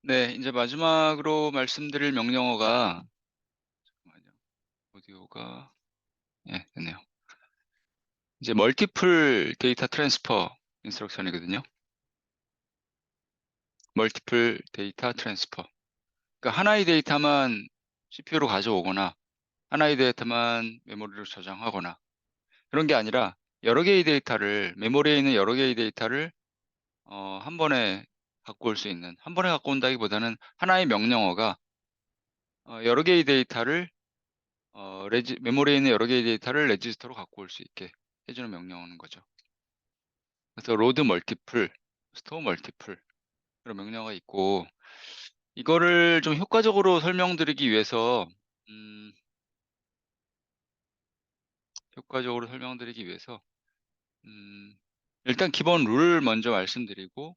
네. 이제 마지막으로 말씀드릴 명령어가 잠깐만요. 오디오가 예 됐네요. 이제 멀티플 데이터 트랜스퍼 인스트럭션이거든요. 멀티플 데이터 트랜스퍼. 그러니까 하나의 데이터만 CPU로 가져오거나 하나의 데이터만 메모리로 저장하거나 그런 게 아니라 여러 개의 데이터를 메모리에 있는 여러 개의 데이터를 한 번에 갖고 올 수 있는 한 번에 갖고 온다기보다는 하나의 명령어가 여러 개의 데이터를 레지 메모리에 있는 여러 개의 데이터를 레지스터로 갖고 올 수 있게 해 주는 명령어인 거죠. 그래서 로드 멀티플, 스토어 멀티플 그런 명령어가 있고 이거를 좀 효과적으로 설명드리기 위해서 음 효과적으로 설명드리기 위해서 음 일단 기본 룰을 먼저 말씀드리고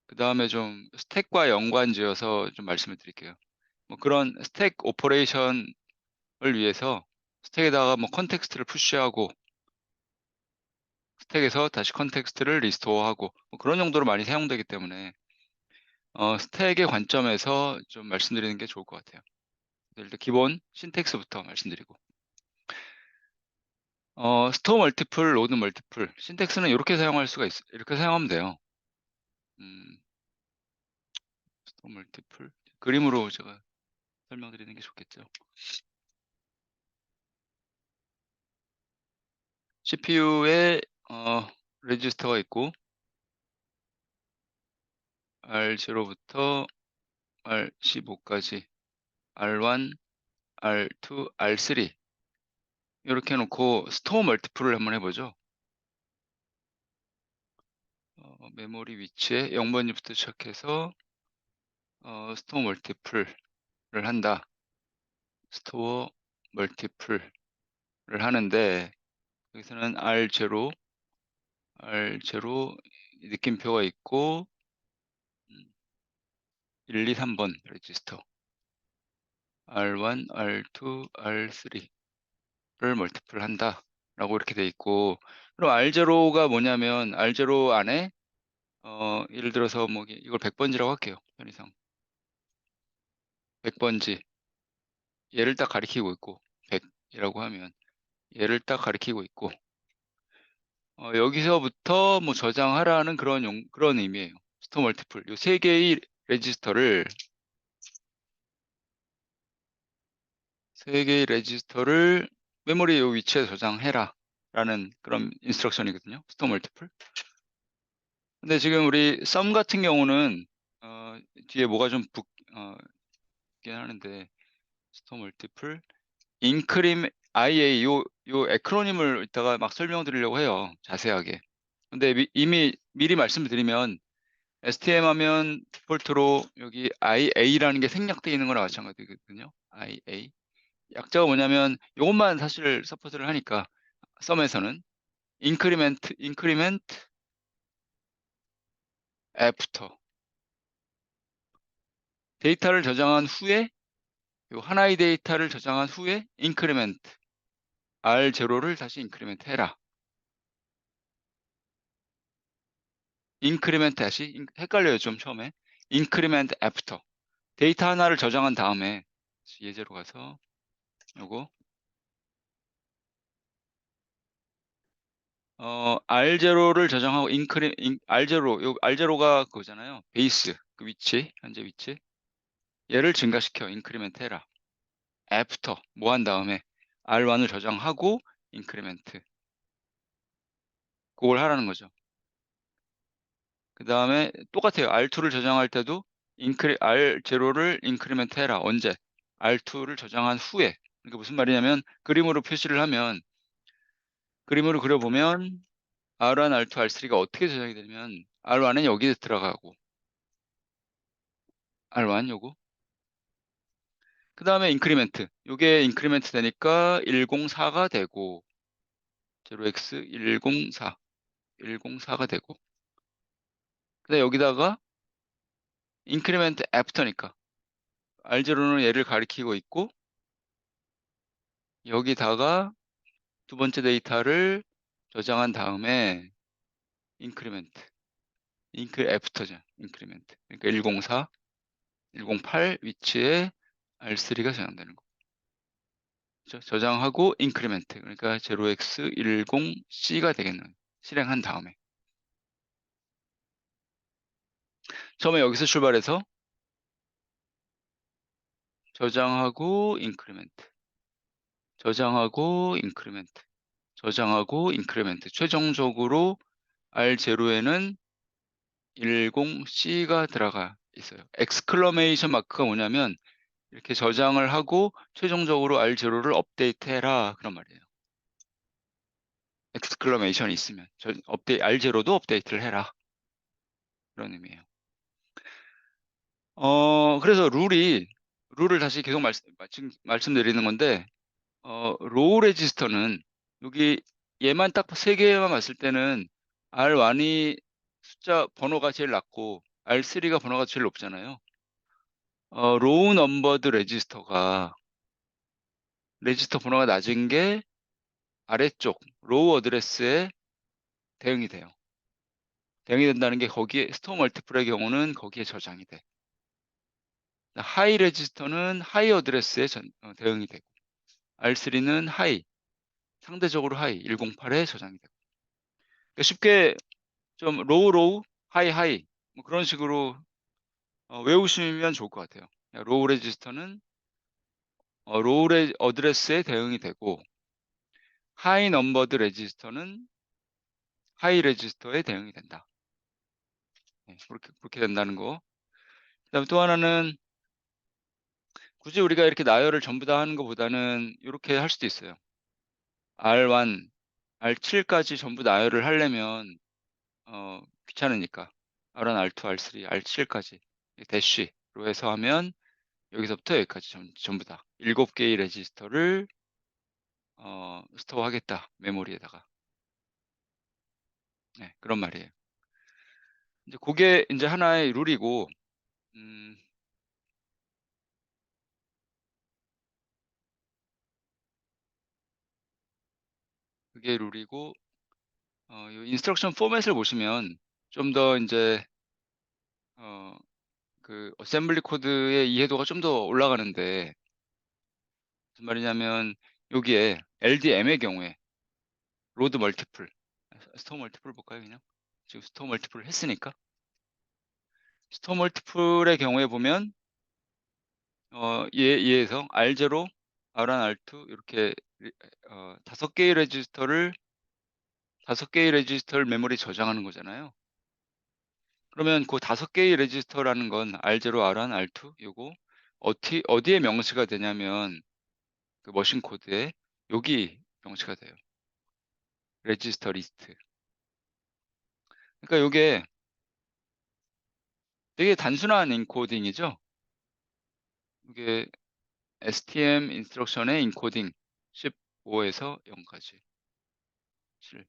그다음에 좀 스택과 연관지어서 좀 말씀을 드릴게요. 뭐 그런 스택 오퍼레이션을 위해서 스택에다가 뭐 컨텍스트를 푸시하고 스택에서 다시 컨텍스트를 리스토어하고 뭐 그런 용도로 많이 사용되기 때문에 스택의 관점에서 좀 말씀드리는 게 좋을 것 같아요. 일단 기본 신텍스부터 말씀드리고 스토어 멀티플, 로드 멀티플 신텍스는 요렇게 사용할 수가 있어 이렇게 사용하면 돼요. 음 스토어 멀티플 그림으로 제가 설명드리는 게 좋겠죠. CPU에 레지스터가 있고 R0부터 R15까지 R1, R2, R3 요렇게 해 놓고 스토어 멀티플을 한번 해 보죠. 메모리 위치에 0 번지부터 시작해서 스토어 멀티플을 한다. 스토어 멀티플을 하는데 여기서는 R0 느낌표가 있고 1, 2, 3번 레지스터 R1, R2, R3를 멀티플 한다라고 이렇게 돼 있고 그럼 R0가 뭐냐면 R0 안에 예를 들어서 뭐 이걸 100 번지라고 할게요, 편의상. 100 번지 얘를 딱 가리키고 있고 100 이라고 하면 얘를 딱 가리키고 있고 여기서부터 뭐 저장하라는 그런 의미예요. 스토어 멀티플 요 3 개의 레지스터를 3 개의 레지스터를 메모리 요 위치에 저장해라라는 그런 인스트럭션이거든요, 스토어 멀티플. 근데 지금 우리 썸 같은 경우는 뒤에 뭐가 좀 있긴 하는데 스토어 멀티플 IA 요 에크로님을 이따가 막 설명드리려고 해요, 자세하게. 근데 이미 미리 말씀을 드리면 STM 하면 디폴트로 여기 IA라는 게 생략되어 있는 거나 마찬가지거든요. IA. 약자가 뭐냐면 요것만 사실 서포트를 하니까 썸에서는 increment after 데이터를 저장한 후에 요 하나의 데이터를 저장한 후에 increment R0를 다시 increment 해라. increment 다시 헷갈려요 좀 처음에. increment after 데이터 하나를 저장한 다음에 예제로 가서 요거 R0를 저장하고 R0 요 R0가 그거잖아요. 베이스 그 위치 현재 위치. 얘를 증가시켜 increment 해라. after 뭐 한 다음에 R1을 저장하고 increment 그걸 하라는 거죠. 그다음에 똑같아요. R2를 저장할 때도 R0를 increment 해라. 언제? R2를 저장한 후에. 그러니까 무슨 말이냐면 그림으로 표시를 하면 그림으로 그려 보면 R1, R2, R3가 어떻게 저장이 되냐면 R1은 여기에 들어가고 R1 요거 그다음에 인크리멘트 요게 인크리멘트 되니까 104가 되고 0x 104가 되고 근데 여기다가 인크리멘트 애프터니까 R0는 얘를 가리키고 있고 여기다가 두 번째 데이터를 저장한 다음에 인크리멘트 애프터죠. 인크리멘트 그러니까 104 108 위치에 R3가 저장되는 거. 그죠? 저장하고 인크리멘트. 그러니까 0x10C가 되겠는 실행한 다음에. 처음에 여기서 출발해서 저장하고 인크리멘트. 저장하고 인크리멘트. 저장하고 인크리멘트. 최종적으로 R0에는 10C가 들어가 있어요. 엑스클러메이션 마크가 뭐냐면 이렇게 저장을 하고 최종적으로 R0를 업데이트해라 그런 말이에요. 엑스클러메이션이 있으면 R0도 업데이트를 해라 그런 의미예요. 그래서 룰을 다시 계속 말씀드리는 건데 로우 레지스터는 여기 얘만 딱 세 개만 봤을 때는 R1이 숫자 번호가 제일 낮고 R3가 번호가 제일 높잖아요. 로우 넘버드 레지스터 번호가 낮은 게 아래쪽 로우 어드레스에 대응이 돼요. 대응이 된다는 게 거기에 스토어 멀티플의 경우는 거기에 저장이 돼. 하이 레지스터는 하이 어드레스에 대응이 되고 R3는 하이, 상대적으로 하이 108에 저장이 되고. 그러니까 쉽게 좀 로우, 하이 뭐 그런 식으로 외우시면 좋을 것 같아요. 로우 레지스터는 로우 어드레스에 대응이 되고 하이 넘버드 레지스터는 하이 레지스터에 대응이 된다. 네, 그렇게 된다는 거. 그다음에 또 하나는 굳이 우리가 이렇게 나열을 전부 다 하는 것보다는 이렇게 할 수도 있어요. R1, R7까지 전부 나열을 하려면 귀찮으니까 R1, R2, R3, R7까지 대쉬로 해서 하면 여기서부터 여기까지 전부 다 7개의 레지스터를 스토어하겠다 메모리에다가. 네, 그런 말이에요. 이제 그게 이제 하나의 룰이고 음, 그게 룰이고 이 인스트럭션 포맷을 보시면 좀 더 이제 그 어셈블리 코드의 이해도가 좀 더 올라가는데 무슨 말이냐면 여기에 LDM의 경우에 로드 멀티플, 스토어 멀티플 볼까요 그냥? 지금 스토어 멀티플을 했으니까 스토어 멀티플의 경우에 보면 얘에서 R0, R1, R2 이렇게 5개의 레지스터를 메모리 저장하는 거잖아요. 그러면 그 5개의 레지스터라는 건 R0, R1, R2 요거 어디에 명시가 되냐면 그 머신 코드에 여기 명시가 돼요. 레지스터 리스트. 그러니까 요게 되게 단순한 인코딩이죠. 이게 STM 인스트럭션의 인코딩 15에서 0까지. 7.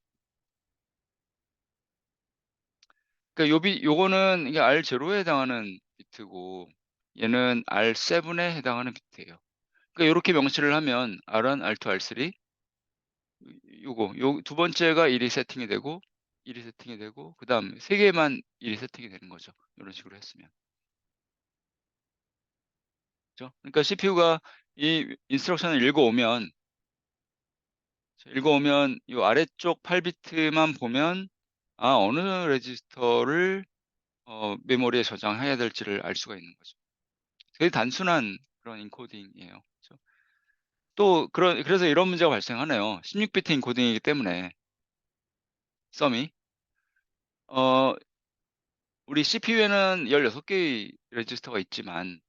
그러니까 요거는 이게 R0에 해당하는 비트고 얘는 R7에 해당하는 비트예요. 그러니까 요렇게 명시를 하면 R1, R2, R3 요 두 번째가 1이 세팅이 되고 1이 세팅이 되고 그다음 세 개만 1이 세팅이 되는 거죠. 이런 식으로 했으면. 그죠? 그러니까 CPU가 이 인스트럭션을 읽어오면 이 아래쪽 8비트만 보면 어느 레지스터를 메모리에 저장해야 될지를 알 수가 있는 거죠. 되게 단순한 그런 인코딩이에요. 그죠? 그래서 이런 문제가 발생하네요. 16비트 인코딩이기 때문에 썸이 어, 우리 CPU에는 16개의 레지스터가 있지만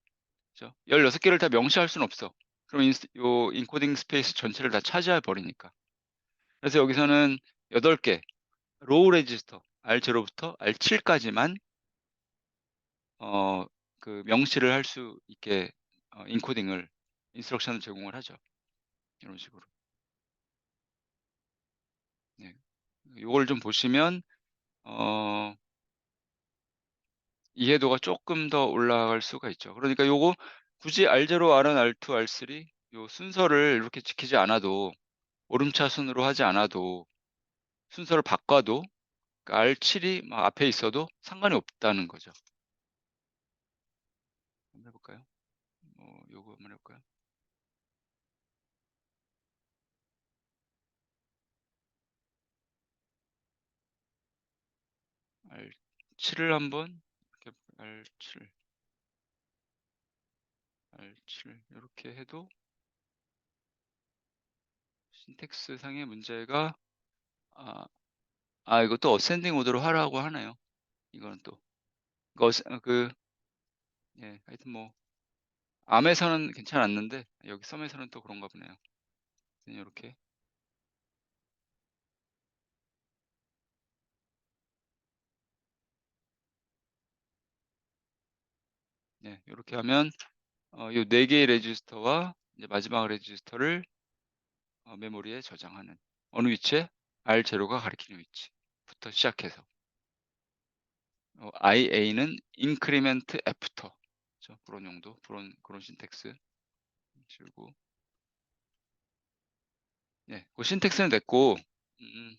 그죠? 16개를 다 명시할 수는 없어. 그럼 요 인코딩 스페이스 전체를 다 차지해 버리니까. 그래서 여기서는 8개 로우 레지스터 R0부터 R7까지만 그 명시를 할 수 있게 인스트럭션을 제공을 하죠. 이런 식으로. 네. 요걸 좀 보시면 어, 이해도가 조금 더 올라갈 수가 있죠. 그러니까 요거 굳이 R0, R1, R2, R3 요 순서를 이렇게 지키지 않아도 오름차순으로 하지 않아도 순서를 바꿔도 그러니까 R7이 막 앞에 있어도 상관이 없다는 거죠. 한번 해볼까요? 요거 한번 해볼까요? R7을 한번 이렇게 R7, R7 이렇게 해도 신텍스 상의 문제가 아, 이것도 어센딩 오더로 하라고 하나요? 이거는 또 그, 예, 하여튼 뭐 암에서는 괜찮았는데 여기 썸에서는 또 그런가 보네요. 이렇게 네, 이렇게 하면 요 4개의 레지스터와 이제 마지막 레지스터를 메모리에 저장하는 어느 위치에 R0가 가리키는 위치부터 시작해서 IA는 increment after 그렇죠? 그런 용도, 그런 신텍스 지우고 네, 그 신텍스는 됐고 음,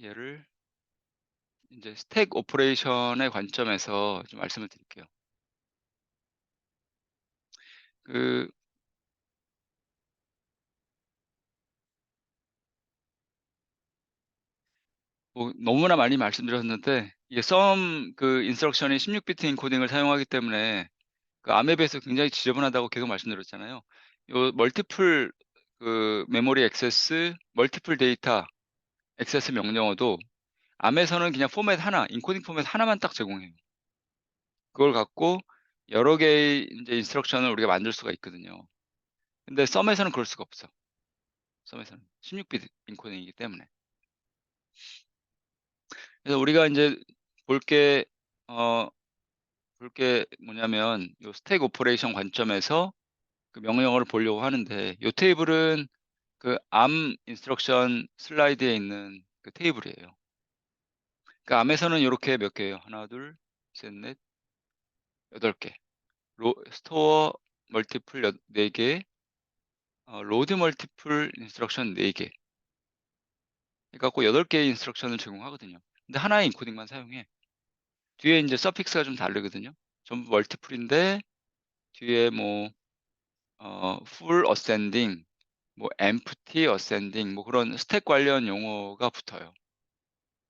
얘를 이제 스택 오퍼레이션의 관점에서 좀 말씀을 드릴게요. 그 뭐 너무나 많이 말씀드렸는데 이게 썸 그 인스트럭션이 16비트 인코딩을 사용하기 때문에 그 암에 비해서 굉장히 지저분하다고 계속 말씀드렸잖아요. 요 멀티플 그 메모리 액세스, 멀티플 데이터 액세스 명령어도 암에서는 그냥 포맷 하나, 인코딩 포맷 하나만 딱 제공해요. 그걸 갖고 여러 개의 인제 인스트럭션을 우리가 만들 수가 있거든요. 근데 썸에서는 그럴 수가 없어. 썸에서는 16비트 인코딩이기 때문에. 그래서 우리가 인제 볼 게 어 볼 게 뭐냐면 요 스택 오퍼레이션 관점에서 그 명령어를 보려고 하는데 요 테이블은 그 암 인스트럭션 슬라이드에 있는 그 테이블이에요. 그 암에서는 요렇게 몇 개예요? 하나, 둘, 셋, 넷, 8개. 스토어 멀티플 4개, 로드 멀티플 인스트럭션 4개. 해 갖고 8개의 인스트럭션을 제공하거든요. 근데 하나의 인코딩만 사용해. 뒤에 인제 서픽스가 좀 다르거든요. 전부 멀티플인데 뒤에 뭐 full ascending, 뭐 empty ascending 뭐 그런 스택 관련 용어가 붙어요.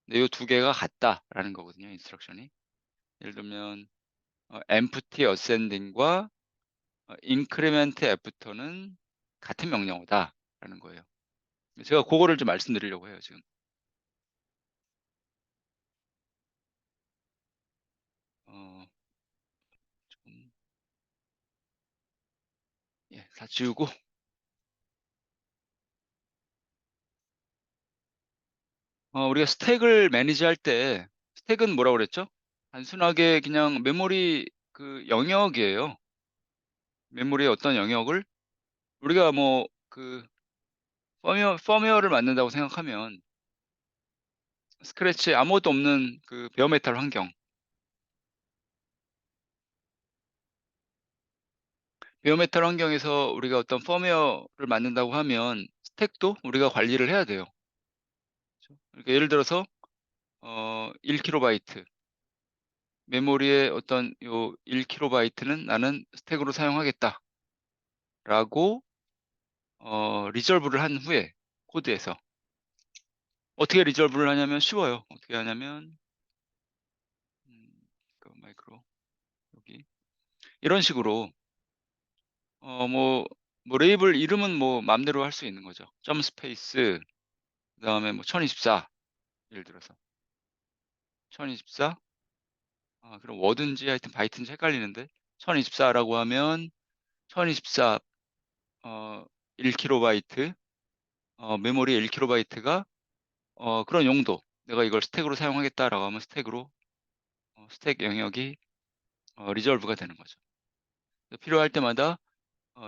근데 요 2개가 같다라는 거거든요, 인스트럭션이. 예를 들면 empty ascending과 increment after는 같은 명령어다라는 거예요. 제가 고거를 좀 말씀드리려고 해요, 지금. 어 좀 예, 다 지우고 우리가 스택을 매니지할 때 스택은 뭐라고 그랬죠? 단순하게 그냥 메모리 그 영역이에요. 메모리의 어떤 영역을 우리가 뭐 그 펌웨어를 만든다고 생각하면 스크래치에 아무것도 없는 그 베어메탈 환경, 베어메탈 환경에서 우리가 어떤 펌웨어를 만든다고 하면 스택도 우리가 관리를 해야 돼요. 그죠? 그러니까 예를 들어서 1KB 메모리의 어떤 요 1KB 는 나는 스택으로 사용하겠다라고 리졸브를 한 후에 코드에서 어떻게 리졸브를 하냐면 쉬워요. 어떻게 하냐면 그 마이크로 여기 이런 식으로 뭐 레이블 이름은 뭐 맘대로 할 수 있는 거죠. 점 스페이스 그다음에 뭐 1024 예를 들어서 1024 그럼 워든지 하여튼 바이트인지 헷갈리는데 1024라고 하면 1024 어 1KB 메모리 1KB가 그런 용도 '내가 이걸 스택으로 사용하겠다.'라고 하면 스택으로 스택 영역이 리졸브가 되는 거죠. 그래서 필요할 때마다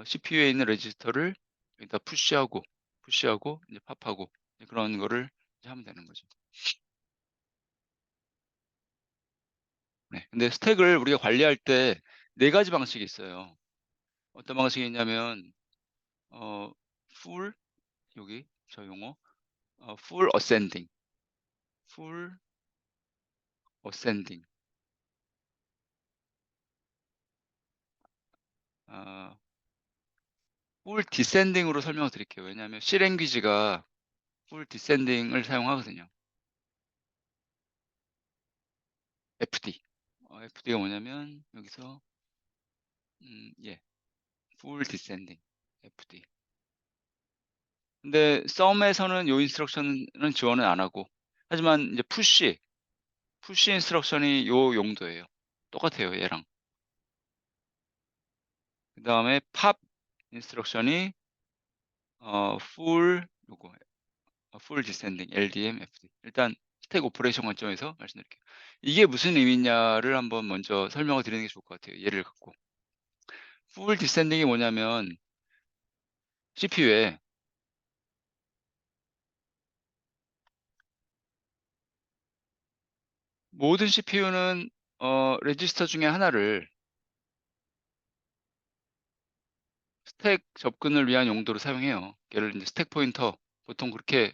CPU에 있는 레지스터를 여기다 푸시하고 이제 팝하고 이제 그런 거를 이제 하면 되는 거죠. 네. 근데 스택을 우리가 관리할 때 4 가지 방식이 있어요. 어떤 방식이 있냐면 어 full 여기 저 용어 full ascending, full ascending 풀 디센딩으로 설명을 드릴게요. 왜냐하면 C 랭귀지가 풀 디센딩을 사용하거든요. FD. FD가 뭐냐면 여기서 예. 풀 디센딩 FD. 근데 썸에서는 요 인스트럭션은 지원을 안 하고, 하지만 이제 푸시 인스트럭션이 요 용도예요. 똑같아요, 얘랑. 그다음에 팝 인스트럭션이 풀 요거 풀 디센딩 LDM FD. 일단 스택 오퍼레이션 관점에서 말씀드릴게요. 이게 무슨 의미냐를 한번 먼저 설명을 드리는 게 좋을 것 같아요, 예를 갖고. 풀 디센딩이 뭐냐면 CPU에 모든 CPU는 레지스터 중에 하나를 스택 접근을 위한 용도로 사용해요. 얘를 인제 스택 포인터, 보통 그렇게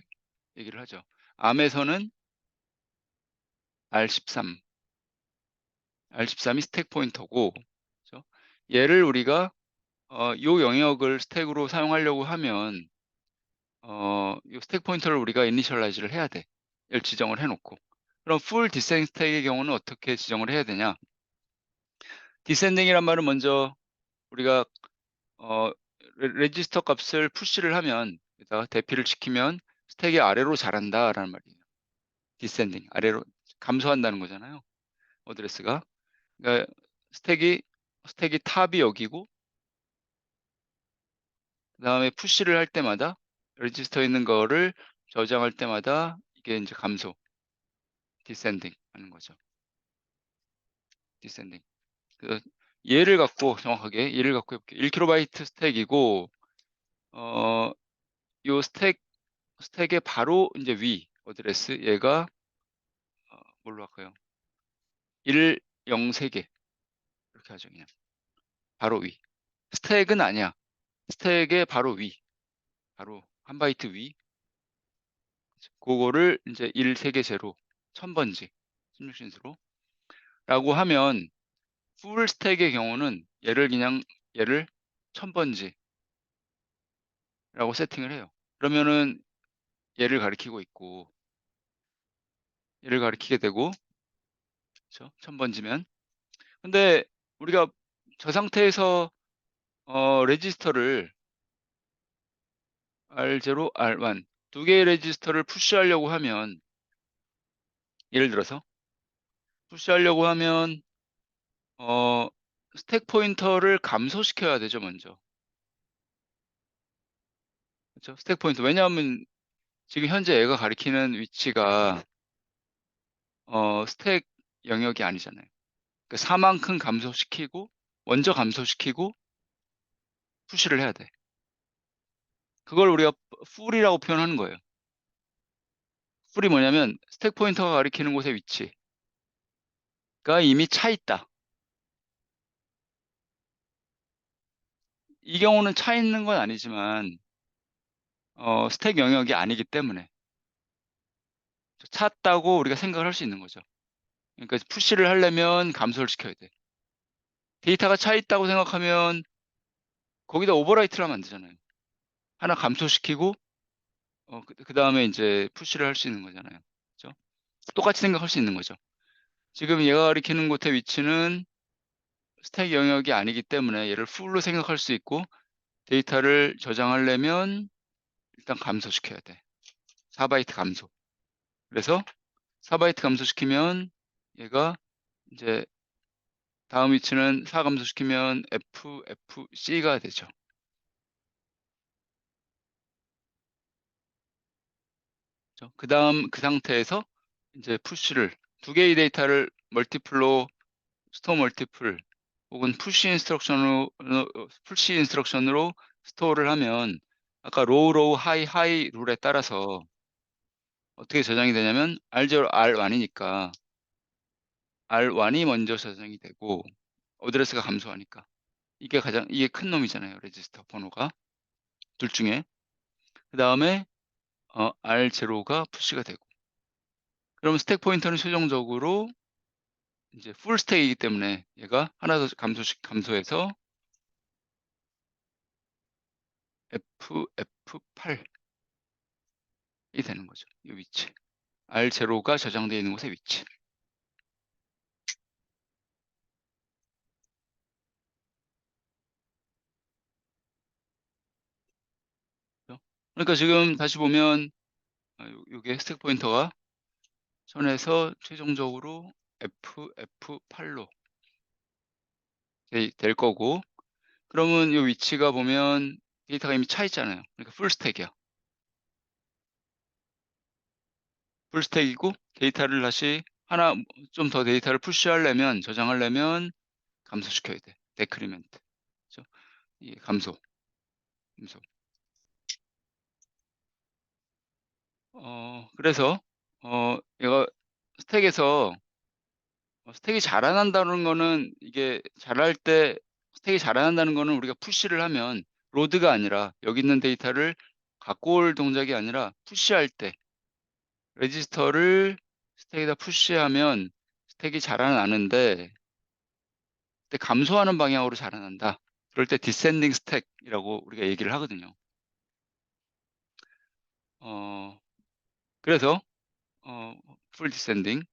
얘기를 하죠. 암에서는 R13, R13이 스택 포인터고, 그죠? 얘를 우리가 요 영역을 스택으로 사용하려고 하면 요 스택 포인터를 우리가 이니셜라이즈를 해야 돼. 얘를 지정을 해 놓고. 그럼 풀 디센 스택의 경우는 어떻게 지정을 해야 되냐? 디센딩이란 말은 먼저 우리가 어 레지스터 값을 푸시를 하면, 여기다가 대피를 시키면 스택이 아래로 자란다라는 말이에요. 디센딩, 아래로 감소한다는 거잖아요, 어드레스가. 그러니까 스택이 탑이 여기고, 그다음에 푸시를 할 때마다 레지스터에 있는 거를 저장할 때마다 이게 인제 감소, 디센딩 하는 거죠. 디센딩. 그 얘를 갖고 정확하게 얘를 갖고 해 볼게요. 1 킬로바이트 스택이고, 어 요 스택의 바로 인제 위 어드레스, 얘가 뭘로 할까요? 1, 0 3개 이렇게 하죠, 그냥. 바로 위. 스택은 아니야. 스택의 바로 위. 바로 한 바이트 위. 고거를 인제 1 3개 제로, 1000 번지 16신수로 라고 하면, 풀 스택의 경우는 얘를 1000 번지라고 세팅을 해요. 그러면은 얘를 가리키고 있고, 얘를 가리키게 되고, 그쵸? 1000 번지면. 근데 우리가 저 상태에서 레지스터를 R0, R1 두 개의 레지스터를 푸시하려고 하면, 예를 들어서 푸시하려고 하면 어 스택 포인터를 감소시켜야 되죠, 먼저. 그쵸? 스택 포인터. 왜냐하면 지금 현재 얘가 가리키는 위치가 스택 영역이 아니잖아요. 그 4 만큼 감소시키고, 먼저 감소시키고 푸시를 해야 돼. 그걸 우리가 풀이라고 표현하는 거예요. 풀이 뭐냐면 스택 포인터가 가리키는 곳의 위치가 이미 차 있다. 이 경우는 차 있는 건 아니지만 스택 영역이 아니기 때문에 찼다고 우리가 생각을 할 수 있는 거죠. 그러니까 푸시를 하려면 감소를 시켜야 돼. 데이터가 차 있다고 생각하면 거기다 오버라이트를 하면 안 되잖아요. 하나 감소시키고 그다음에 인제 푸시를 할 수 있는 거잖아요. 그죠? 똑같이 생각할 수 있는 거죠. 지금 얘가 가리키는 곳의 위치는 스택 영역이 아니기 때문에 얘를 풀로 생각할 수 있고, 데이터를 저장하려면 일단 감소시켜야 돼. 4 바이트 감소. 그래서 4 바이트 감소시키면 얘가 인제 다음 위치는 4 감소시키면 FFC가 되죠. 그죠? 그다음 그 상태에서 인제 푸시를 두 개의 데이터를 멀티플로 스토어 멀티플 혹은 푸시 인스트럭션으로 스토어를 하면, 아까 로우, 로우, 하이, 하이 룰에 따라서 어떻게 저장이 되냐면 R0, R1 이니까 R1이 먼저 저장이 되고, 어드레스가 감소하니까. 이게 큰 놈이잖아요, 레지스터 번호가. 둘 중에. 그다음에 R0가 푸시가 되고. 그러면 스택 포인터는 최종적으로 인제 풀 스택이기 때문에 얘가 하나 더 감소해서 FF8이 되는 거죠. 이 위치. R0가 저장되어 있는 곳의 위치. 그죠? 그러니까 지금 다시 보면 요게 스택 포인터가 선에서 최종적으로 FF8로 될 거고, 그러면 요 위치가 보면 데이터가 이미 차 있잖아요. 그러니까 풀 스택이야. 풀 스택이고 데이터를 다시 하나 좀 더 데이터를 푸시하려면 저장하려면 감소시켜야 돼. 데크리멘트. 그죠? 이게 감소. 그래서 얘가 스택에서 스택이 자라난다는 거는 이게 자랄 때 스택이 자라난다는 거는 우리가 푸시를 하면 로드가 아니라 여기 있는 데이터를 갖고 올 동작이 아니라 푸시할 때 레지스터를 스택에다 푸시하면 스택이 자라나는데, 그때 감소하는 방향으로 자라난다. 그럴 때 디센딩 스택이라고 우리가 얘기를 하거든요. 어 그래서 풀 디센딩.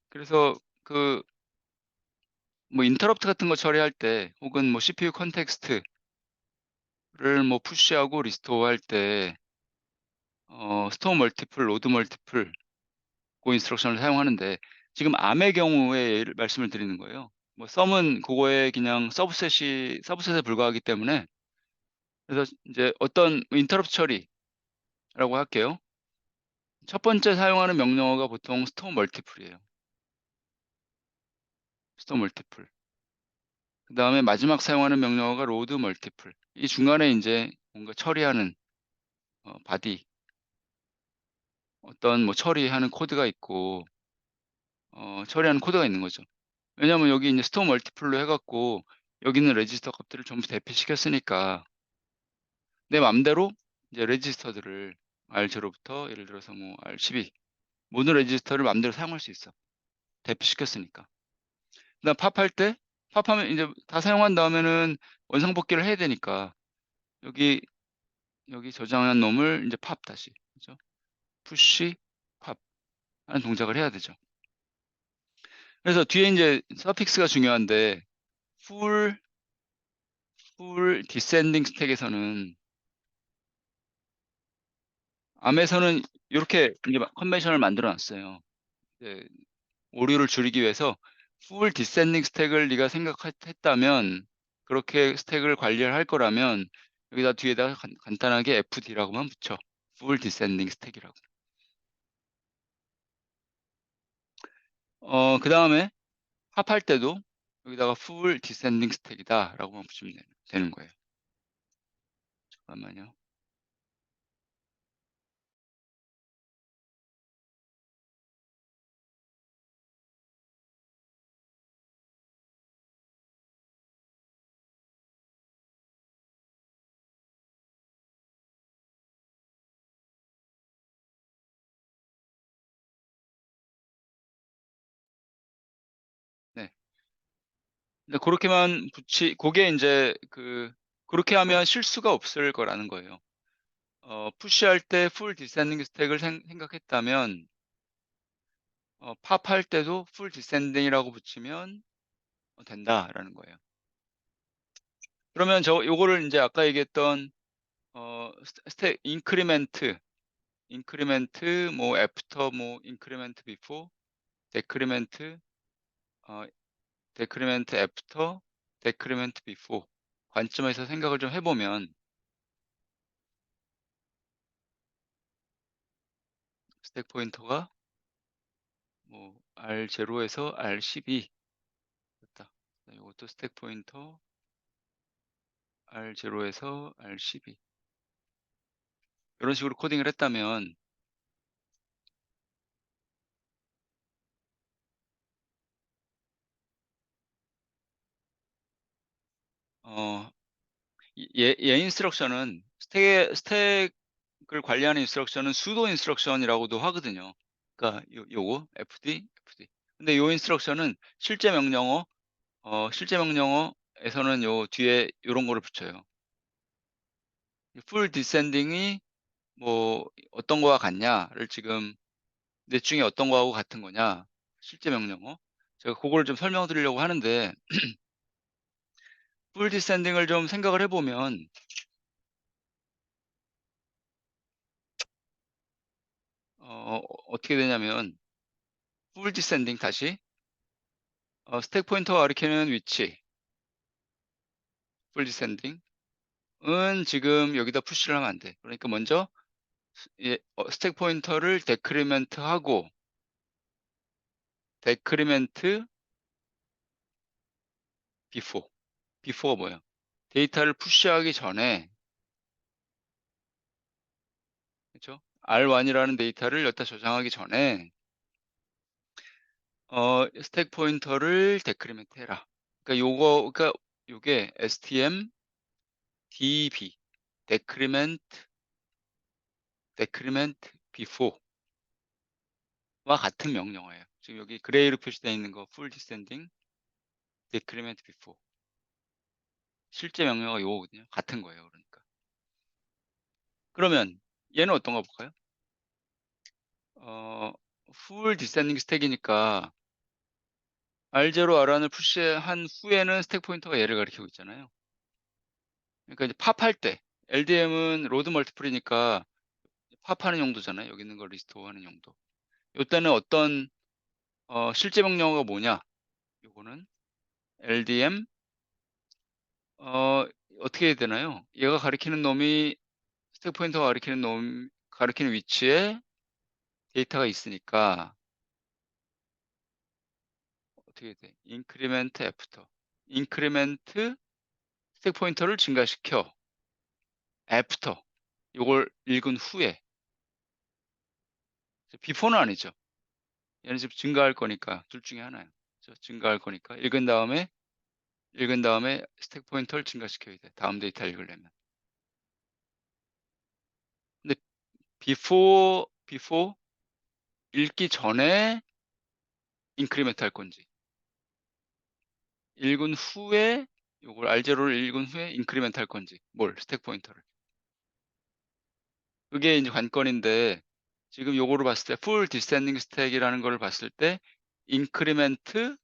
그래서 그 뭐 인터럽트 같은 거 처리할 때 혹은 뭐 CPU 컨텍스트를 뭐 푸시하고 리스토어 할 때 스토어 멀티플, 로드 멀티플 고 인스트럭션을 사용하는데, 지금 암의 경우에 예를 말씀을 드리는 거예요. 뭐 썸은 그거에 그냥 서브셋에 불과하기 때문에. 그래서 인제 어떤 인터럽트 처리라고 할게요. 첫 번째 사용하는 명령어가 보통 스토어 멀티플이에요. 스토어 멀티플. 그다음에 마지막 사용하는 명령어가 로드 멀티플. 이 중간에 인제 뭔가 처리하는 바디, 어떤 뭐 처리하는 코드가 있고 처리하는 코드가 있는 거죠. 왜냐하면 여기 인제 스토어 멀티플로 해 갖고 여기 있는 레지스터 값들을 전부 대피시켰으니까 내 맘대로 이제 레지스터들을 R0 부터 예를 들어서 뭐 R12 모든 레지스터를 맘대로 사용할 수 있어, 대피시켰으니까. 그다음 팝할 때 팝하면 인제 다 사용한 다음에는 원상복귀를 해야 되니까 여기, 여기 저장한 놈을 인제 팝 다시, 그죠? 푸시 팝 하는 동작을 해야 되죠. 그래서 뒤에 인제 서픽스가 중요한데, 풀 디센딩 스택에서는, 암에서는 요렇게 이제 컨벤션을 만들어 놨어요. 이제 오류를 줄이기 위해서 풀 디센딩 스택을 네가 했다면, 그렇게 스택을 관리를 할 거라면 여기다 뒤에다가 간단하게 FD라고만 붙여. 풀 디센딩 스택이라고. 그다음에 합할 때도 여기다가 풀 디센딩 스택이다라고만 붙이면 되는 거예요. 잠깐만요. 네. 근데 고렇게만 고게 인제 그렇게 하면 실수가 없을 거라는 거예요. 푸시할 때 풀 디센딩 스택을 생각했다면 팝할 때도 풀 디센딩이라고 붙이면 된다라는 거예요. 그러면 요거를 인제 아까 얘기했던 스택 인크리멘트 뭐 애프터 뭐 인크리멘트 비포 데크리멘트 어 데크리멘트 애프터 데크리멘트 비포 관점에서 생각을 좀 해 보면 스택 포인터가 뭐 R0에서 R12 됐다. 요것도 스택 포인터 R0에서 R12 요런 식으로 코딩을 했다면 어 얘 인스트럭션은 스택을 관리하는 인스트럭션은 수도 인스트럭션이라고도 하거든요. 그러니까 요거 FD. 근데 요 인스트럭션은 실제 명령어에서는 요 뒤에 요런 거를 붙여요. 풀 디센딩이 뭐 어떤 거와 같냐를 지금 넷 중에 어떤 거하고 같은 거냐, 실제 명령어. 제가 그거를 좀 설명드리려고 하는데 풀 디센딩을 좀 생각을 해 보면 어떻게 되냐면 풀 디센딩 다시 스택 포인터가 가리키는 위치 풀 디센딩은 지금 여기다 푸시를 하면 안 돼. 그러니까 먼저 스택 포인터를 데크리멘트하고 데크리멘트 비포. 비포가 뭐야? 데이터를 푸시하기 전에, 그죠? R1이라는 데이터를 여기다 저장하기 전에 스택 포인터를 데크리멘트 해라. 그러니까 요게 stm db decrement before와 같은 명령어예요. 지금 여기 그레이로 표시되어 있는 거 full descending decrement before, 실제 명령어가 요거거든요. 같은 거예요. 그러니까. 그러면 얘는 어떤 거 볼까요? 어 full descending stack이니까 R0 R1을 푸시한 후에는 스택 포인터가 얘를 가리키고 있잖아요. 그러니까 이제 팝할 때 LDM은 로드 멀티플이니까 팝하는 용도잖아요. 여기 있는 걸 리스토어하는 용도. 요때는 어떤 실제 명령어가 뭐냐? 요거는 LDM 어 어떻게 해야 되나요? 얘가 가리키는 놈이 스택 포인터가 가리키는 위치에 데이터가 있으니까 어떻게 해야 돼? increment after. increment 스택 포인터를 증가시켜 after. 요걸 읽은 후에. before는 아니죠. 얘는 지금 증가할 거니까 둘 중에 하나예요. 그죠? 증가할 거니까 읽은 다음에 스택 포인터를 증가시켜야 돼. 다음 데이터 읽으려면. 근데 before 읽기 전에 인크리멘트 할 건지, 읽은 후에 요걸 R0를 읽은 후에 인크리멘트 할 건지, 스택 포인터를. 그게 이제 관건인데 지금 요거를 봤을 때 full descending stack이라는 거를 봤을 때 increment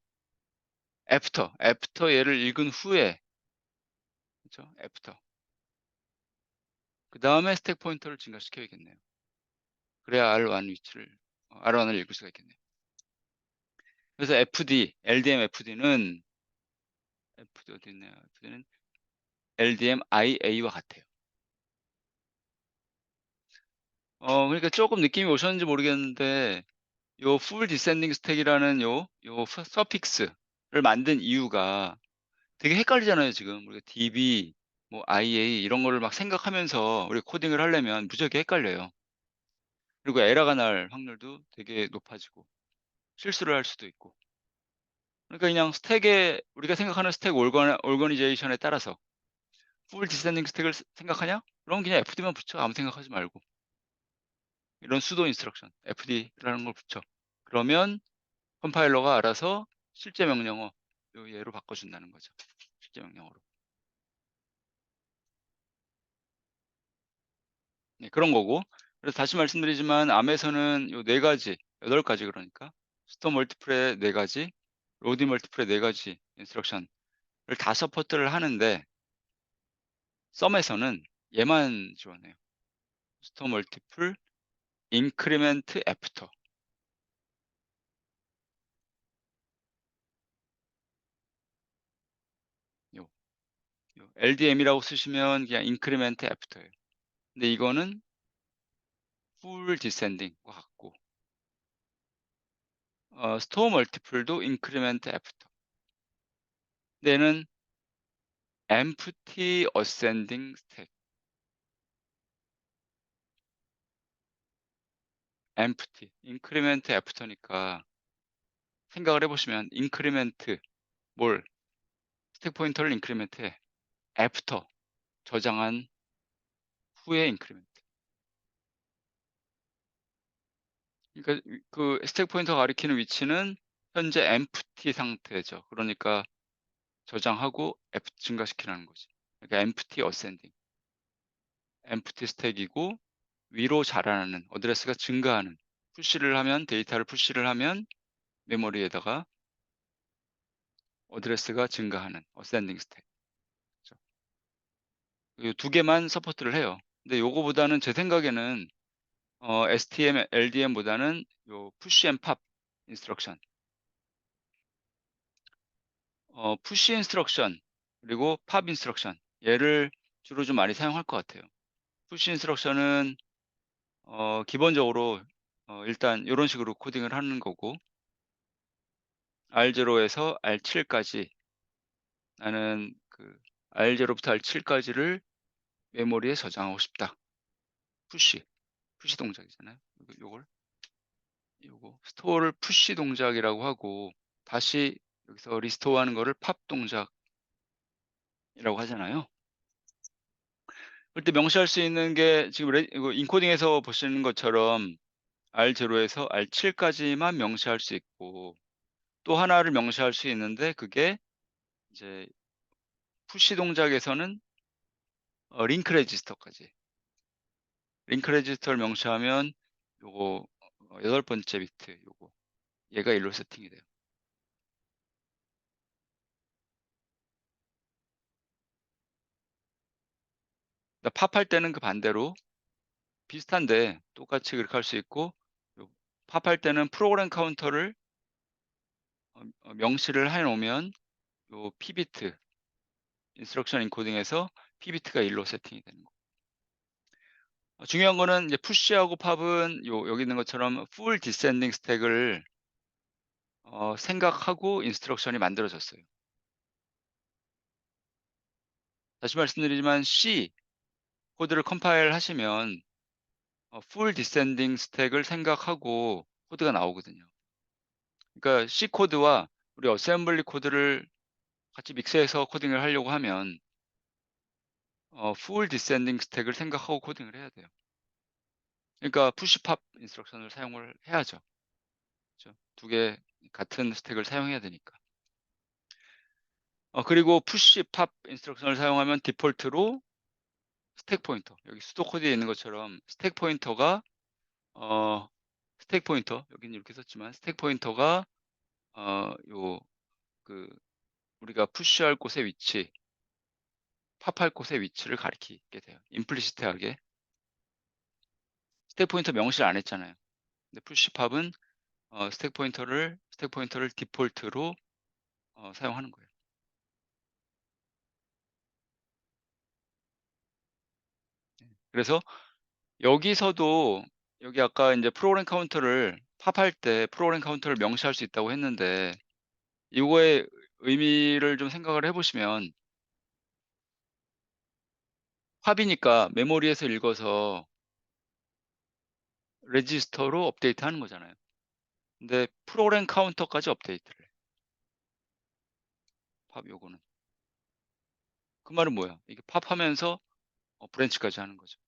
after 얘를 읽은 후에, 그죠? after. 그다음에 스택 포인터를 증가시켜야겠네요. 그래야 R1을 읽을 수가 있겠네요. 그래서 LDM FD는 FD 어디 있나요? FD는 LDM IA와 같아요. 그러니까 조금 느낌이 오셨는지 모르겠는데 요 full descending stack이라는 요 서픽스를 만든 이유가 되게 헷갈리잖아요, 지금. 우리가 DB, IA 이런 거를 막 생각하면서 우리가 코딩을 하려면 무지하게 헷갈려요. 그리고 에러가 날 확률도 되게 높아지고 실수를 할 수도 있고. 그러니까 그냥 스택에 우리가 생각하는 스택 오거니제이션에 따라서 full descending stack을 생각하냐? 그럼 그냥 FD만 붙여. 아무 생각하지 말고. 이런 수도 인스트럭션, FD라는 걸 붙여. 그러면 컴파일러가 알아서 실제 명령어 요 얘로 바꿔준다는 거죠. 실제 명령어로. 네, 그런 거고. 그래서 다시 말씀드리지만 암에서는 요 네 가지, 8가지 그러니까 스토어 멀티플의 네 가지, 로디 멀티플의 네 가지 인스트럭션을 다 서포트를 하는데 썸에서는 얘만 지원해요. 스토어 멀티플 인크리멘트 애프터. 요, LDM이라고 쓰시면 그냥 인크리멘트 애프터예요. 근데 이거는 풀 디센딩과 같고 스토어 멀티플도 인크리멘트 애프터. 근데 얘는 empty ascending stack. empty, increment after니까 생각을 해보시면 increment 스택 포인터를 increment해 after 저장한 후에 increment. 그러니까 그 스택 포인터가 가리키는 위치는 현재 empty 상태죠. 그러니까 저장하고 증가시키라는 거지. 그러니까 empty ascending. 엠프티 스택이고 위로 자라나는 어드레스가 증가하는 푸시를 하면 데이터를 푸시를 하면 메모리에다가 어드레스가 증가하는 어센딩 스택. 그죠. 요 두 개만 서포트를 해요. 근데 요거보다는 제 생각에는 STM, LDM보다는 요 푸시 앤 팝 인스트럭션, 푸시 인스트럭션 그리고 팝 인스트럭션 얘를 주로 좀 많이 사용할 것 같아요. 푸시 인스트럭션은 기본적으로 일단 요런 식으로 코딩을 하는 거고 R0에서 R7까지 나는 그 R0부터 R7까지를 메모리에 저장하고 싶다. 푸시, 푸시 동작이잖아요. 요거 스토어를 푸시 동작이라고 하고 다시 여기서 리스토어 하는 거를 팝 동작이라고 하잖아요. 그럴 때 명시할 수 있는 게 지금 이거 인코딩에서 보시는 것처럼 R0에서 R7까지만 명시할 수 있고 또 하나를 명시할 수 있는데 그게 이제 푸시 동작에서는 링크 레지스터까지. 링크 레지스터를 명시하면 요거 8번째 비트 요거 얘가 1로 세팅이 돼요. 그러니까 팝할 때는 그 반대로 비슷한데 똑같이 그렇게 할 수 있고 요 팝할 때는 프로그램 카운터를 명시를 해 놓으면 요 P 비트 인스트럭션 인코딩에서 P 비트가 1로 세팅이 되는 거. 중요한 거는 이제 푸시하고 팝은 여기 있는 것처럼 풀 디센딩 스택을 생각하고 인스트럭션이 만들어졌어요. 다시 말씀드리지만 C 코드를 컴파일 하시면 풀 디센딩 스택을 생각하고 코드가 나오거든요. 그러니까 C 코드와 우리 어셈블리 코드를 같이 믹스해서 코딩을 하려고 하면 풀 디센딩 스택을 생각하고 코딩을 해야 돼요. 그러니까 푸시 팝 인스트럭션을 사용을 해야죠. 그죠? 두 개 같은 스택을 사용해야 되니까. 그리고 푸시 팝 인스트럭션을 사용하면 디폴트로 스택 포인터, 여기 수도 코드에 있는 것처럼 스택 포인터가 어 스택 포인터 여기는 이렇게 썼지만 스택 포인터가 요 그 우리가 푸시할 곳의 위치, 팝할 곳의 위치를 가리키게 돼요. 임플리시트하게. 스택 포인터 명시를 안 했잖아요. 근데 푸시 팝은 스택 포인터를 디폴트로 사용하는 거예요. 그래서 여기서도 여기 아까 인제 프로그램 카운터를 팝할 때 프로그램 카운터를 명시할 수 있다고 했는데 이거의 의미를 좀 생각을 해 보시면 팝이니까 메모리에서 읽어서 레지스터로 업데이트하는 거잖아요. 근데 프로그램 카운터까지 업데이트를 해, 팝 요거는. 그 말은 뭐야? 이게 팝하면서 브랜치까지 하는 거죠.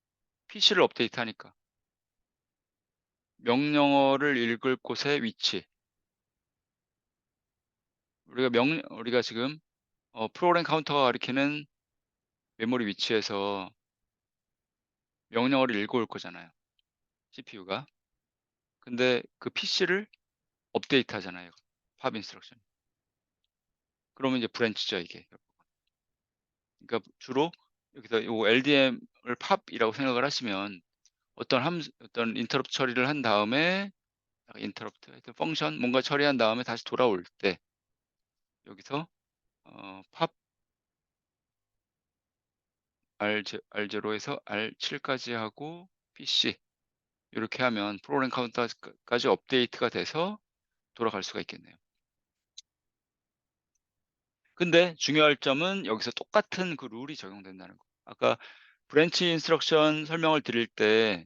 PC를 업데이트하니까. 명령어를 읽을 곳의 위치. 우리가 지금 프로그램 카운터가 가리키는 메모리 위치에서 명령어를 읽어 올 거잖아요, CPU가. 근데 그 PC를 업데이트하잖아요, 팝 인스트럭션이. 그러면 이제 브랜치죠, 이게. 그러니까 주로 여기서 요 LDM을 팝이라고 생각을 하시면 어떤 인터럽트 처리를 한 다음에 인터럽트 하여튼 펑션 뭔가 처리한 다음에 다시 돌아올 때 여기서 팝 R0에서 R7까지 하고 PC 요렇게 하면 프로그램 카운터까지 업데이트가 돼서 돌아갈 수가 있겠네요. 근데 중요할 점은 여기서 똑같은 그 룰이 적용된다는 거. 아까 브랜치 인스트럭션 설명을 드릴 때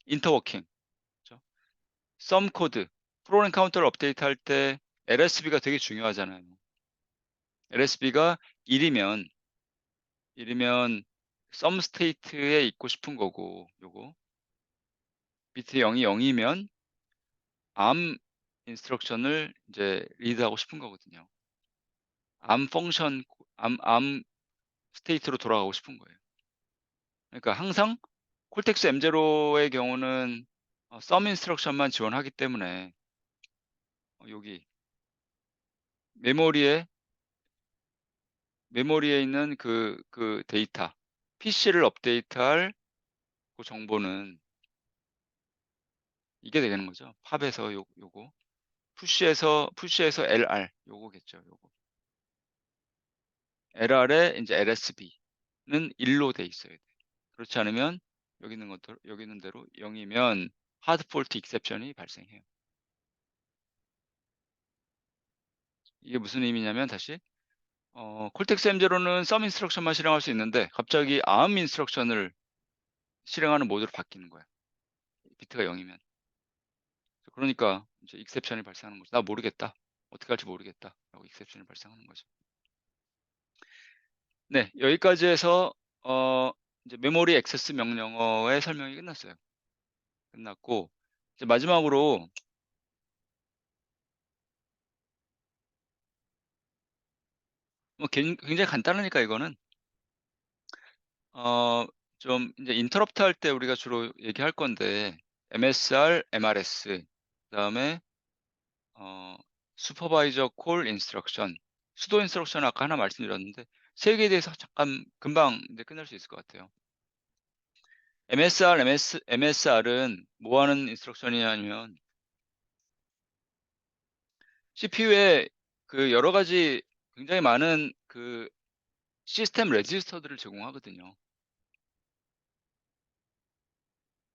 인터워킹 그죠? 썸 코드 프로그램 카운터를 업데이트할 때 LSB가 되게 중요하잖아요. LSB가 1 이면 썸 스테이트에 있고 싶은 거고 요거 비트 0이 0이면 암 인스트럭션을 이제 리드하고 싶은 거거든요. 암 펑션 암 스테이트로 돌아가고 싶은 거예요. 그러니까 항상 콜텍스 M0의 경우는 sum 인스트럭션만 지원하기 때문에 여기 메모리에 있는 데이터, PC를 업데이트할 그 정보는 이게 되는 거죠. 팝에서 요거 푸시에서 LR 요거겠죠. 요거. LR에 인제 LSB는 1로 돼 있어야 돼. 그렇지 않으면 여기 있는 대로 0 이면 하드 폴트 익셉션이 발생해요. 이게 무슨 의미냐면 다시 콜텍스 M0는 sum 인스트럭션만 실행할 수 있는데 갑자기 arm 인스트럭션을 실행하는 모드로 바뀌는 거야, 비트가 0 이면. 그러니까 이제 익셉션이 발생하는 거죠. '나 모르겠다. 어떻게 할지 모르겠다.'라고 익셉션이 발생하는 거죠. 네. 여기까지 해서 어 이제 메모리 액세스 명령어의 설명이 끝났어요. 끝났고 이제 마지막으로 굉장히 간단하니까 이거는 어 좀 인제 인터럽트 할 때 우리가 주로 얘기할 건데 MSR, MRS 그다음에 어 슈퍼바이저 콜 인스트럭션, 수도 인스트럭션 아까 하나 말씀드렸는데 3 개에 대해서 잠깐 금방 이제 끝낼 수 있을 것 같아요. MSR은 뭐 하는 인스트럭션이냐면 CPU에 여러 가지 굉장히 많은 시스템 레지스터들을 제공하거든요.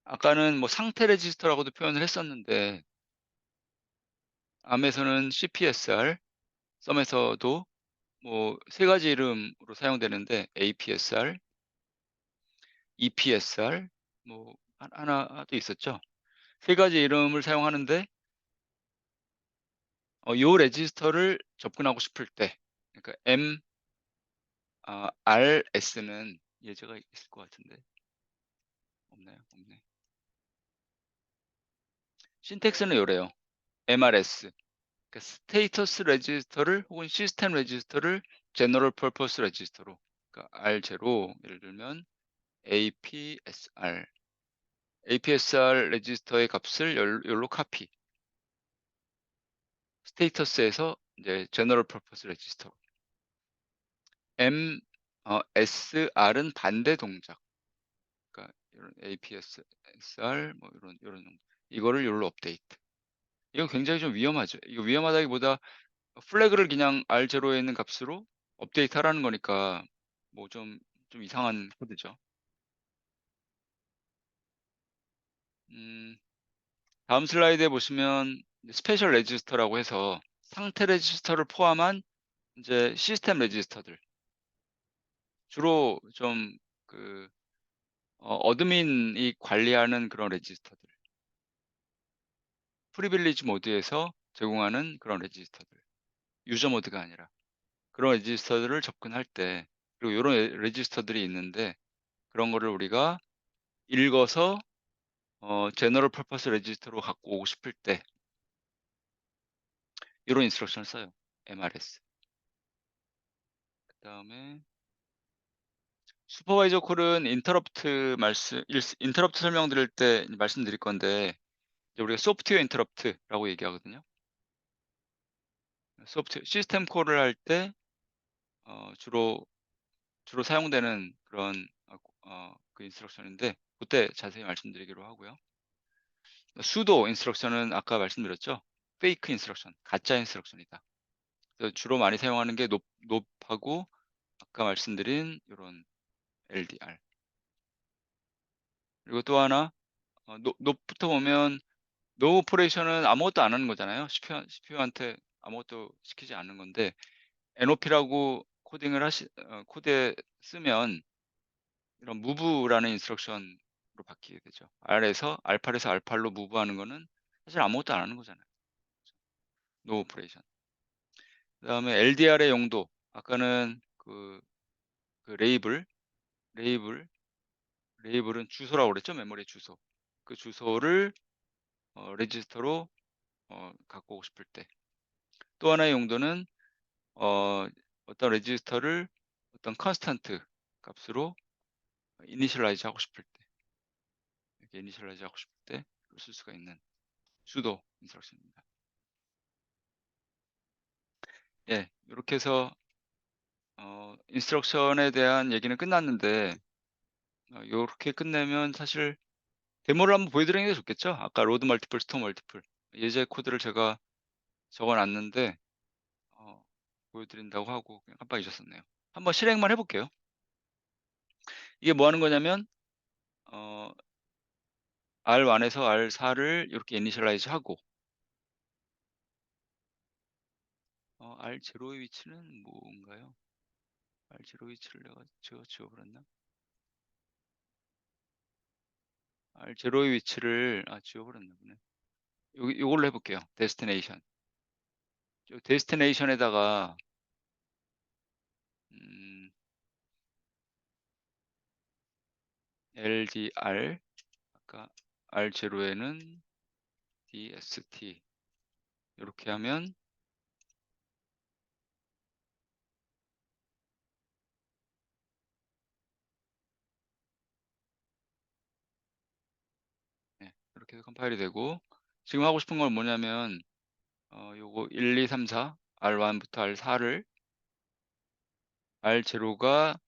아까는 뭐 상태 레지스터라고도 표현을 했었는데 암에서는 CPSR, 썸에서도 뭐 3 가지 이름으로 사용되는데 APSR, EPSR 뭐 하나 또 있었죠. 3 가지 이름을 사용하는데 요 레지스터를 접근하고 싶을 때 그러니까 RS는 예제가 있을 것 같은데 없나요? 없네. 신텍스는 요래요. MRS 그러니까 스테이터스 레지스터를 혹은 시스템 레지스터를 제너럴 퍼포스 레지스터로 그러니까 R0 예를 들면 APSR, APSR 레지스터의 값을 요로 카피 스테이터스에서 이제 제너럴 퍼포스 레지스터로 SR은 반대 동작 그러니까 이런 APSR 뭐 요런 정도 이거를 요로 업데이트. 이거 굉장히 좀 위험하죠. 이거 위험하다기보다 플래그를 그냥 R0에 있는 값으로 업데이트하라는 거니까 뭐 좀 이상한 코드죠. 음 다음 슬라이드에 보시면 이제 스페셜 레지스터라고 해서 상태 레지스터를 포함한 인제 시스템 레지스터들 주로 좀 어드민이 관리하는 그런 레지스터들 프리빌리지 모드에서 제공하는 그런 레지스터들 유저 모드가 아니라 그런 레지스터들을 접근할 때 그리고 요런 레지스터들이 있는데 그런 거를 우리가 읽어서 제너럴 퍼포스 레지스터로 갖고 오고 싶을 때 요런 인스트럭션을 써요. MRS. 그다음에 슈퍼바이저 콜은 인터럽트 설명드릴 때 말씀드릴 건데 이제 우리가 소프트웨어 인터럽트라고 얘기하거든요. 시스템 콜을 할 때 주로 사용되는 그런 인스트럭션인데 그때 자세히 말씀드리기로 하고요. 수도 인스트럭션은 아까 말씀드렸죠. 페이크 인스트럭션, 가짜 인스트럭션이다. 그래서 주로 많이 사용하는 게 높하고 아까 말씀드린 요런 LDR. 그리고 또 하나 높부터 보면 노 오퍼레이션은 아무것도 안 하는 거잖아요. CPU한테 아무것도 시키지 않는 건데 NOP라고 코드에 쓰면 이런 move라는 인스트럭션으로 바뀌게 되죠. R8에서 R8로 무브하는 거는 사실 아무것도 안 하는 거잖아요. 노 오퍼레이션. 그다음에 LDR의 용도 아까는 레이블 레이블은 주소라고 그랬죠, 메모리 주소. 그 주소를 레지스터로 갖고 오고 싶을 때. 또 하나의 용도는 어 어떤 레지스터를 어떤 컨스턴트 값으로 이니셜라이즈 하고 싶을 때, 이렇게 이니셜라이즈 하고 싶을 때 쓸 수가 있는 sudo 인스트럭션입니다. 예, 이렇게 해서 인스트럭션에 대한 얘기는 끝났는데 이렇게 끝내면 사실 데모를 한번 보여드리는 게 좋겠죠? 아까 로드 멀티플, 스토어 멀티플 예제 코드를 제가 적어놨는데 보여드린다고 하고 그냥 깜빡 잊었었네요. 한번 실행만 해볼게요. 이게 뭐 하는 거냐면 R1에서 R4를 이렇게 이니셜라이즈 하고 R0의 위치는 뭔가요? R0 위치를 내가 지워버렸나? R0의 위치를 지워버렸나 보네. 요걸로 해볼게요. 데스티네이션. 데스티네이션에다가 LDR 아까 R0에는 DST 이렇게 하면 네, 이렇게 해서 컴파일이 되고 지금 하고 싶은 건 뭐냐면 요거 1, 2, 3, 4 R1부터 R4를 R0가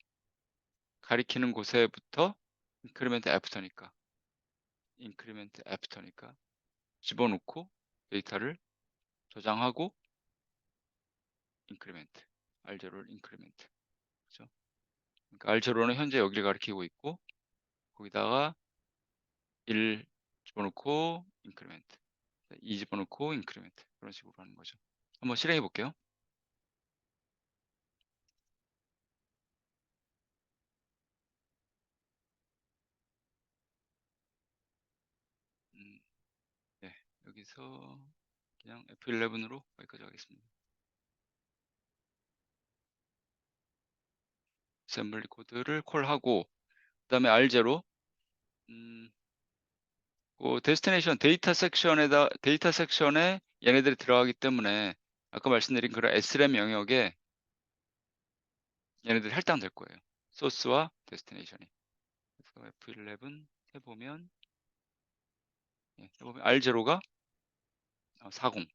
가리키는 곳에부터 인크리멘트 애프터니까 집어넣고 데이터를 저장하고 인크리멘트 R0를 인크리멘트 그죠? 그러니까 R0는 현재 여기를 가리키고 있고 거기다가 1 집어넣고 인크리멘트 2 집어넣고 인크리멘트 그런 식으로 하는 거죠. 한번 실행해 볼게요. 네, 여기서 그냥 F11으로 여기까지 하겠습니다. 어셈블리 코드를 콜하고 그다음에 R0 데스티네이션 데이터 섹션에 얘네들이 들어가기 때문에 아까 말씀드린 그런 SRAM 영역에 얘네들이 할당될 거예요. 소스와 데스티네이션이. 그래서 F11 해보면 R0가 40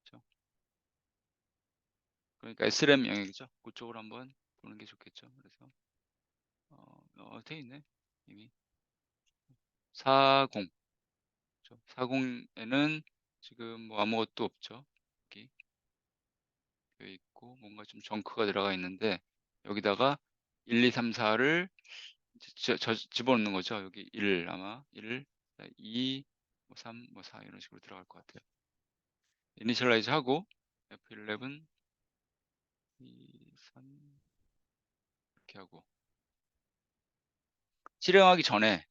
그렇죠? 그러니까 SRAM 영역이죠. 그쪽으로 한번 보는 게 좋겠죠. 그래서 돼 있네 이미 40 그렇죠? 40에는 지금 뭐 아무것도 없죠. 여기 여기 있고 뭔가 좀 정크가 들어가 있는데 여기다가 1, 2, 3, 4를 집어넣는 거죠. 여기 1 아마 1, 2, 뭐 3, 뭐 4 이런 식으로 들어갈 것 같아요. 이니셜라이즈 하고 F11 2, 3 이렇게 하고 실행하기 전에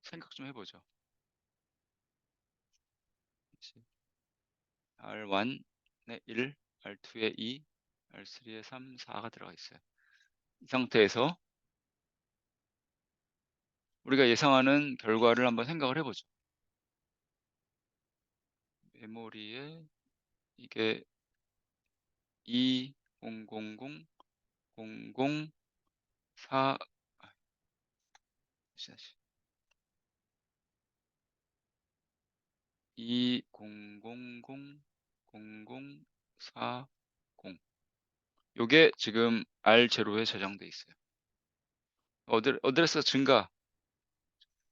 생각 좀 해보죠. R1에 1, R2에 2, R3에 3, 4가 들어가 있어요. 이 상태에서 우리가 예상하는 결과를 한번 생각을 해보죠. 메모리에 이게 2000 004 2000 0040 요게 지금 R0에 저장돼 있어요. 어드레스가 증가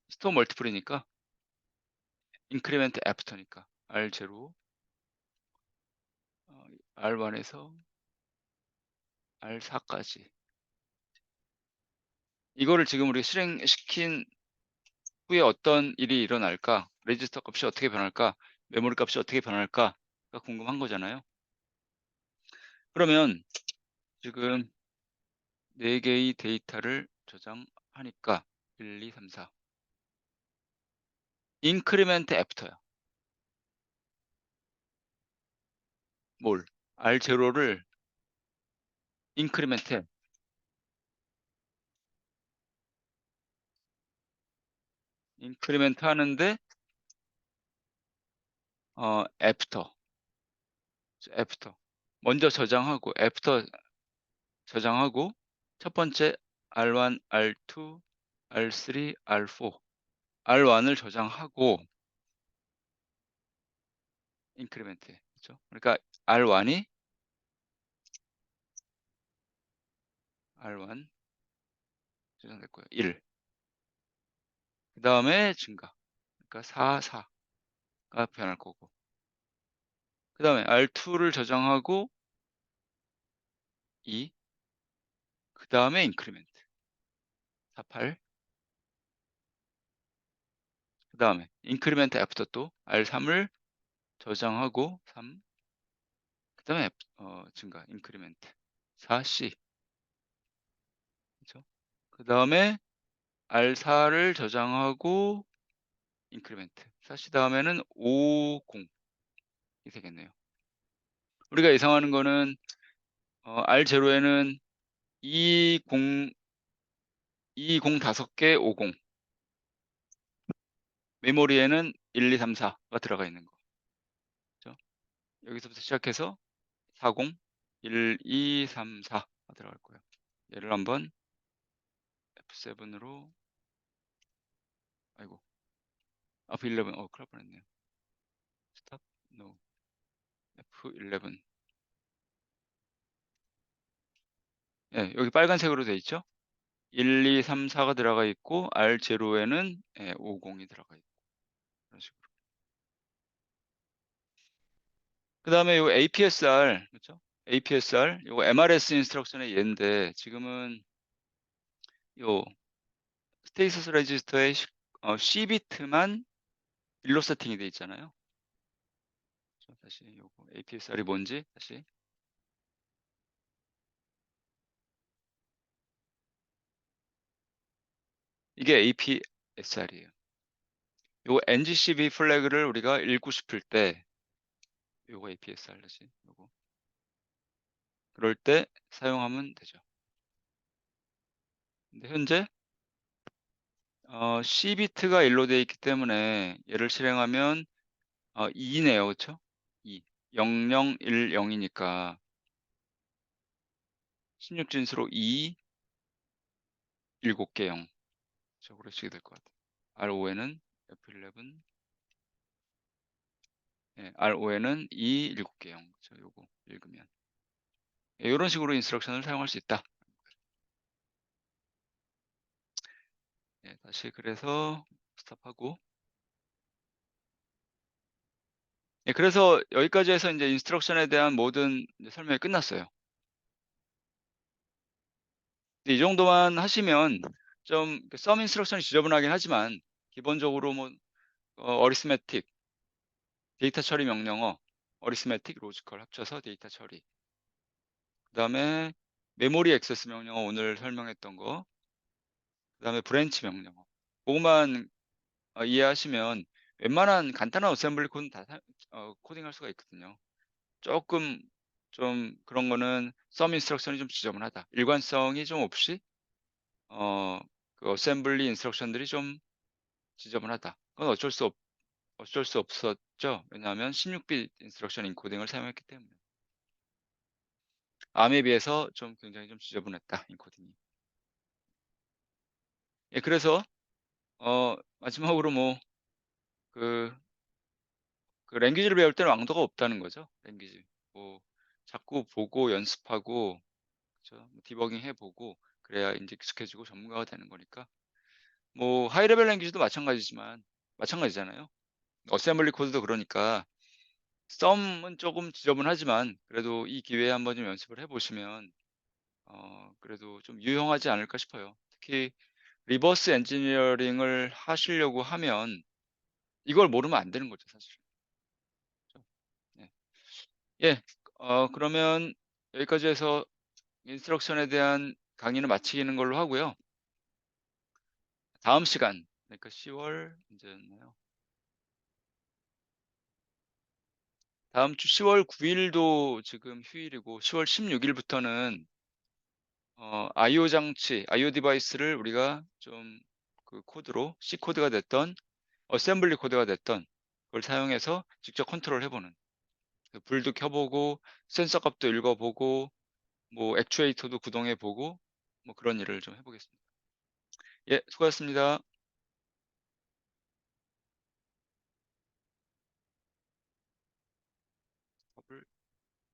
스토어 멀티플이니까 인크리멘트 애프터니까 R0 R1에서 R4까지 이거를 지금 우리가 실행시킨 후에 어떤 일이 일어날까? 레지스터 값이 어떻게 변할까? 메모리 값이 어떻게 변할까가 궁금한 거잖아요. 그러면 지금 4개의 데이터를 저장하니까 1, 2, 3, 4 인크리멘트 애프터야. 뭘? R0를 인크리멘트 해. 인크리멘트 하는데 애프터 먼저 저장하고 애프터 저장하고 첫 번째 R1, R2, R3, R4, R1을 저장하고 인크리멘트 그죠? 그러니까 R1이 R1 저장됐고요. 1. 그다음에 증가. 그러니까 4, 4가 변할 거고. 그다음에 R2를 저장하고 2. 그다음에 인크리멘트 4, 8. 그다음에 인크리멘트 애프터 또 R3을 저장하고 3. 그다음에 증가 인크리멘트 4C 그죠? 그다음에 R4를 저장하고 인크리멘트 4C 다음에는 5, 0이 되겠네요. 우리가 예상하는 거는 R0에는 2, 0, 2, 0 5개, 5, 0. 메모리에는 1, 2, 3, 4가 들어가 있는 거죠. 여기서부터 시작해서 40, 1, 2, 3, 4가 들어갈 거예요. 얘를 한번 F7으로 아이고 F11 큰일 날 뻔했네요. 스탑 no F11 예, 여기 빨간색으로 돼 있죠. 1, 2, 3, 4가 들어가 있고 R0에는 50이 들어가 있고 그런 식으로. 그다음에 요 APSR 그렇죠? APSR 요거 MRS 인스트럭션의 예인데 지금은 요 스테이터스 레지스터의 C 비트만 1로 세팅이 돼 있잖아요. 다시 요거 APSR이 뭔지 다시 이게 APSR이에요. 요 NGCB 플래그를 우리가 읽고 싶을 때 요거 APSR 다시 요거 그럴 때 사용하면 되죠. 근데 현재 C 비트가 1로 되어 있기 때문에 얘를 실행하면 2네요. 그렇죠? 2. 0010이니까 16진수로 2, 7개 0. 저그로 치게 될 것 같아요. RO에는 F11, RO에는 2, 7개 0. 저 요거 읽으면. 이런 식으로 인스트럭션을 사용할 수 있다. 다시 그래서 스탑하고. 그래서 여기까지 해서 이제 인스트럭션에 대한 모든 설명이 끝났어요. 이 정도만 하시면 좀 썸 인스트럭션이 지저분하긴 하지만 기본적으로 뭐 어리스매틱 데이터 처리 명령어 어리스매틱 로지컬 합쳐서 데이터 처리 그다음에 메모리 액세스 명령어 오늘 설명했던 거 그다음에 브랜치 명령어 그거만 이해하시면 웬만한 간단한 어셈블리 코드는 다 코딩할 수가 있거든요. 조금 좀 그런 거는 썸 인스트럭션이 좀 지저분하다. 일관성이 좀 없이 그 어셈블리 인스트럭션들이 좀 지저분하다. 그건 어쩔 수 없었죠. 왜냐하면 16빗 인스트럭션 인코딩을 사용했기 때문에. 암에 비해서 좀 굉장히 좀 지저분했다. 인코딩이. 그래서 마지막으로 뭐 그 랭귀지를 배울 때는 왕도가 없다는 거죠. 랭귀지. 뭐 자꾸 보고 연습하고 그죠. 뭐 디버깅 해 보고 그래야 인제 익숙해지고 전문가가 되는 거니까. 뭐 하이 레벨 랭귀지도 마찬가지잖아요. 어셈블리 코드도 그러니까 썸은 조금 지저분하지만 그래도 이 기회에 한번 좀 연습을 해 보시면 그래도 좀 유용하지 않을까 싶어요. 특히 리버스 엔지니어링을 하시려고 하면 이걸 모르면 안 되는 거죠, 사실. 그죠? 네. 예. 그러면 여기까지 해서 인스트럭션에 대한 강의는 마치는 걸로 하고요. 다음 시간 그러니까 10월 언제였나요? 다음 주 10월 9 일도 지금 휴일이고 10월 16 일부터는 IO 장치, IO 디바이스를 우리가 좀 그 코드로 C 코드가 됐던 어셈블리 코드가 됐던 그걸 사용해서 직접 컨트롤 해 보는. 불도 켜 보고 센서 값도 읽어 보고 뭐 액추에이터도 구동해 보고 뭐 그런 일을 좀 해 보겠습니다. 예, 수고하셨습니다.